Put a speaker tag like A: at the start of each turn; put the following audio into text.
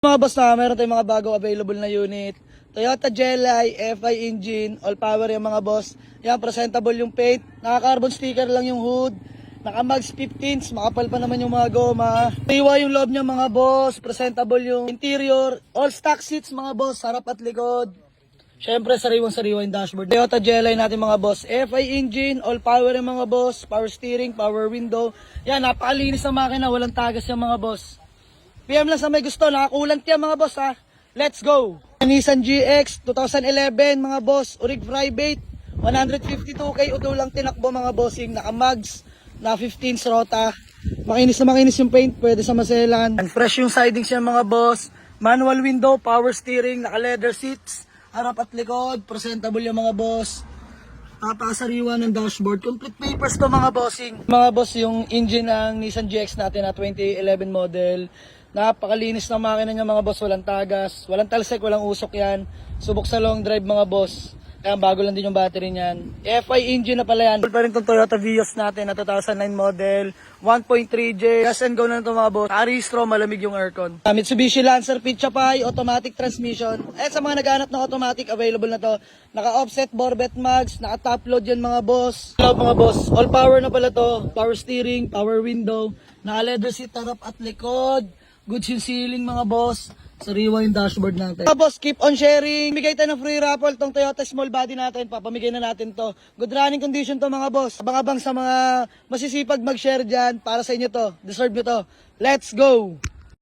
A: Mga boss na, meron tayong mga bago available na unit. Toyota Jelly, FI engine, all power yung mga boss. Yan, presentable yung paint. Naka-carbon sticker lang yung hood. Naka-mags 15s, makapal pa naman yung mga goma. Iwa yung loob niya mga boss. Presentable yung interior. All stock seats mga boss, harap at likod. Syempre, sariwang-sariwa yung dashboard. Toyota Jelly natin mga boss. FI engine, all power yung mga boss. Power steering, power window. Yan, napakalinis na makina. Walang tagas yung mga boss. PM lang sa may gusto, nakakulant yan mga boss ha. Let's go! Nissan GX 2011 mga boss, Urig Private, 152k udo lang tinakbo mga bossing, naka-mags, na 15 rota. Makinis na makinis yung paint, pwede sa maselan. And fresh yung sidings yan mga boss, manual window, power steering, naka-leather seats, harap at likod, presentable yung mga boss. Napakasariwa ng dashboard. Complete papers to mga bossing. Mga boss, yung engine ng Nissan GX natin na 2011 model. Napakalinis ng makina niya mga boss. Walang tagas, walang talsik, walang usok yan. Subok sa long drive mga boss. Kaya bago lang din yung battery niyan. FI engine na pala yan. Full pa rin itong Toyota Vios natin na 2009 model. 1.3J. Gas and go na ito mga boss. Aristro, malamig yung aircon. Mitsubishi Lancer Pichapay, automatic transmission. Sa mga naghanap ng automatic, available na to. Naka-offset Borbet mags, naka-top load yan mga boss. Hello mga boss, all power na pala to. Power steering, power window, naka-leather seat, harap at likod. Goods yung ceiling mga boss. Sariwa yung dashboard natin. Mga boss, keep on sharing. Bigay tayo ng free raffle tong Toyota small body natin. Papamigay na natin to. Good running condition to mga boss. Abang-abang sa mga masisipag mag-share dyan. Para sa inyo to. Deserve nyo to. Let's go!